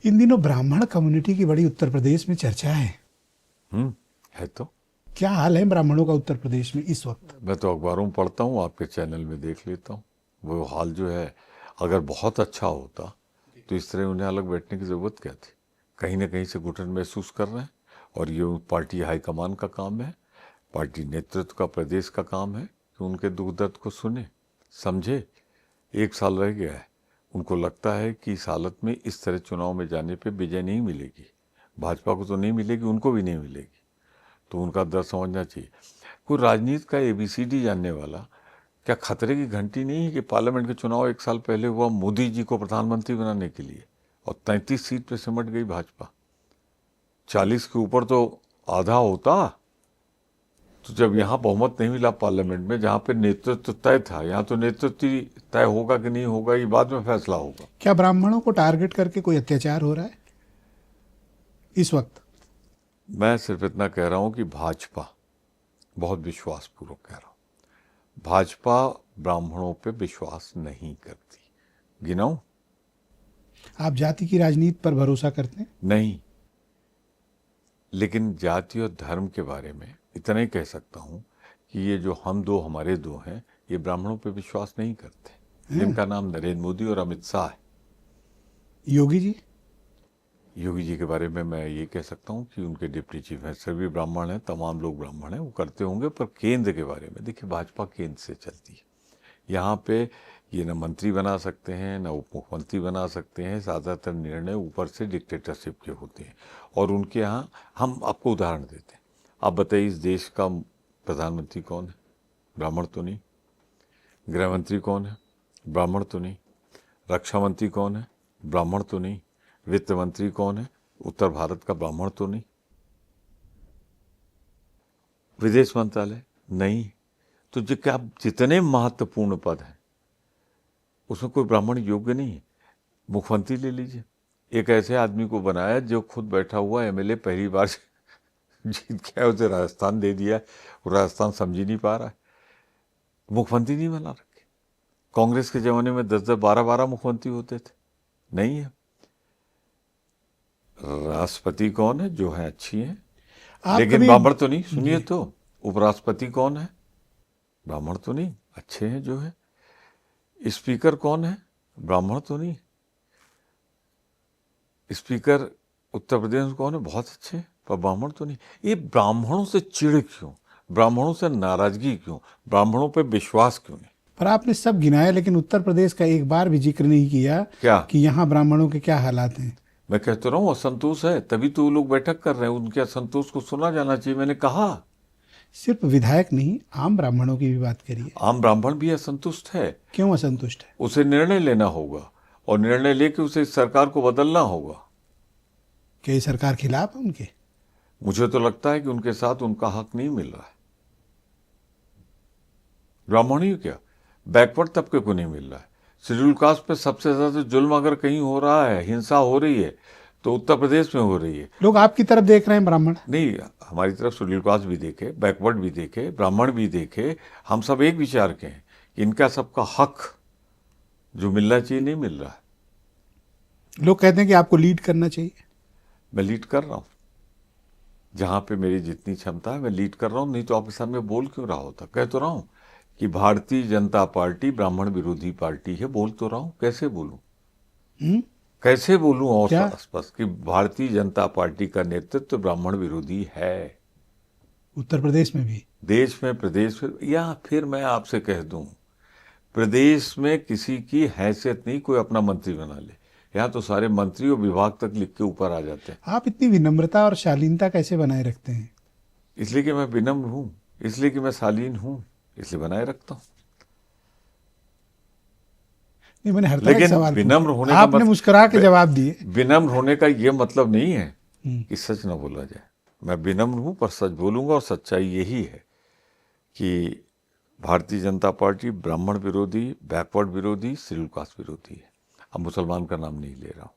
इन दिनों ब्राह्मण कम्युनिटी की बड़ी उत्तर प्रदेश में चर्चा है। है तो। क्या हाल है ब्राह्मणों का उत्तर प्रदेश में इस वक्त? मैं तो अखबारों में पढ़ता हूँ, आपके चैनल में देख लेता हूँ। वो हाल जो है, अगर बहुत अच्छा होता तो इस तरह उन्हें अलग बैठने की ज़रूरत क्या थी। कहीं ना कहीं से घुटन महसूस कर रहे हैं, और ये पार्टी हाईकमान का काम है, पार्टी नेतृत्व का, प्रदेश का काम है कि उनके दुख दर्द को सुने, समझे। 1 साल रह गया है, उनको लगता है कि इस हालत में इस तरह चुनाव में जाने पे विजय नहीं मिलेगी, भाजपा को तो नहीं मिलेगी, उनको भी नहीं मिलेगी। तो उनका दर्द समझना चाहिए। कोई राजनीति का ABCD जानने वाला क्या खतरे की घंटी नहीं है कि पार्लियामेंट के चुनाव 1 साल पहले हुआ मोदी जी को प्रधानमंत्री बनाने के लिए, और 33 सीट पे सिमट गई भाजपा। 40 के ऊपर तो आधा होता। तो जब यहाँ बहुमत नहीं मिला पार्लियामेंट में, जहाँ पे नेतृत्व तय था, यहाँ तो नेतृत्व ही तय होगा कि नहीं होगा ये बाद में फैसला होगा। क्या ब्राह्मणों को टारगेट करके कोई अत्याचार हो रहा है इस वक्त? मैं सिर्फ इतना कह रहा हूँ कि भाजपा, बहुत विश्वासपूर्वक कह रहा हूँ, भाजपा ब्राह्मणों पे विश्वास नहीं करती। गिनाऊं? आप जाति की राजनीति पर भरोसा करते हैं? नहीं, लेकिन जाति और धर्म के बारे में इतना ही कह सकता हूँ कि ये जो हम दो, हमारे दो हैं, ये ब्राह्मणों पे विश्वास नहीं करते, जिनका नाम नरेंद्र मोदी और अमित शाह है। योगी जी? योगी जी के बारे में मैं ये कह सकता हूँ कि उनके डिप्टी चीफ हैं, सभी ब्राह्मण हैं, तमाम लोग ब्राह्मण हैं, वो करते होंगे। पर केंद्र के बारे में देखिए, भाजपा केंद्र से चलती है। यहाँ पे ये न मंत्री बना सकते हैं, न उप मुख्यमंत्री बना सकते हैं। ज़्यादातर निर्णय ऊपर से डिक्टेटरशिप के होते हैं, और उनके यहाँ, हम आपको उदाहरण देते हैं। आप बताइए, इस देश का प्रधानमंत्री कौन है? ब्राह्मण तो नहीं। गृह मंत्री कौन है? ब्राह्मण तो नहीं। रक्षा मंत्री कौन है? ब्राह्मण तो नहीं। वित्त मंत्री कौन है? उत्तर भारत का ब्राह्मण तो नहीं। विदेश मंत्रालय नहीं। तो जो क्या जितने महत्वपूर्ण पद हैं उसमें कोई ब्राह्मण योग्य नहीं है। मुख्यमंत्री ले लीजिए, एक ऐसे आदमी को बनाया जो खुद बैठा हुआ MLA पहली बार जीत गया, उसे राजस्थान दे दिया, वो राजस्थान समझ ही नहीं पा रहा है। मुख्यमंत्री नहीं बना रखे। कांग्रेस के जमाने में 10-10, 12-12 मुख्यमंत्री होते थे, नहीं है। राष्ट्रपति कौन है? जो है अच्छी है, लेकिन ब्राह्मण तो नहीं। सुनिए तो, उपराष्ट्रपति कौन है? ब्राह्मण तो नहीं, अच्छे हैं जो है। स्पीकर कौन है? ब्राह्मण तो नहीं। स्पीकर उत्तर प्रदेश में कौन है? बहुत अच्छे, पर ब्राह्मण तो नहीं। ये ब्राह्मणों से चिढ़ क्यों? ब्राह्मणों से नाराजगी क्यों? ब्राह्मणों पे विश्वास क्यों नहीं? पर आपने सब गिनाया, लेकिन उत्तर प्रदेश का एक बार भी जिक्र नहीं किया क्या कि यहाँ ब्राह्मणों के क्या हालात हैं। मैं कहता रहा हूँ, असंतोष है, तभी तो वो लोग बैठक कर रहे हैं। उनके असंतोष को सुना जाना चाहिए। मैंने कहा, सिर्फ विधायक नहीं, आम ब्राह्मणों की भी बात करिए। आम ब्राह्मण भी असंतुष्ट है। क्यों असंतुष्ट है? उसे निर्णय लेना होगा, और निर्णय लेके उसे इस सरकार को बदलना होगा। क्या ये सरकार खिलाफ है उनके? मुझे तो लगता है कि उनके साथ उनका हक नहीं मिल रहा है। ब्राह्मण ही क्या, बैकवर्ड तबके को नहीं मिल रहा है। शेड्यूल कास्ट पे सबसे ज्यादा जुल्म अगर कहीं हो रहा है, हिंसा हो रही है, तो उत्तर प्रदेश में हो रही है। लोग आपकी तरफ देख रहे हैं, ब्राह्मण नहीं, हमारी तरफ शेड्यूल कास्ट भी देखे, बैकवर्ड भी देखे, ब्राह्मण भी देखे, हम सब एक विचार के हैं कि इनका सबका हक जो मिलना चाहिए नहीं मिल रहा है। लोग कहते हैं कि आपको लीड करना चाहिए। मैं लीड कर रहा हूँ, जहाँ पे मेरी जितनी क्षमता है मैं लीड कर रहा हूँ। नहीं तो आपके सामने बोल क्यों रहा होता? कह तो रहा हूँ कि भारतीय जनता पार्टी ब्राह्मण विरोधी पार्टी है, बोल तो रहा हूँ। कैसे बोलूं? कैसे बोलूं और स्पष्ट कि भारतीय जनता पार्टी का नेतृत्व ब्राह्मण विरोधी है? उत्तर प्रदेश में भी, देश में, प्रदेश में, या फिर मैं आपसे कह दूं, प्रदेश में किसी की हैसियत नहीं कोई अपना मंत्री बना ले। यहाँ तो सारे मंत्री और विभाग तक लिख के ऊपर आ जाते हैं। आप इतनी विनम्रता और शालीनता कैसे बनाए रखते हैं? इसलिए कि मैं विनम्र हूं, इसलिए कि मैं शालीन हूं, इसलिए बनाए रखता हूं। नहीं, मैंने हर तरह के सवाल विनम्र होने का आपने मुस्कुरा के जवाब दिए। विनम्र होने का ये मतलब नहीं है कि सच न बोला जाए। मैं विनम्र हूं, पर सच बोलूंगा, और सच्चाई यही है कि भारतीय जनता पार्टी ब्राह्मण विरोधी, बैकवर्ड विरोधी, शेड्यूल कास्ट विरोधी है। अब मुसलमान का नाम नहीं ले रहा हूं।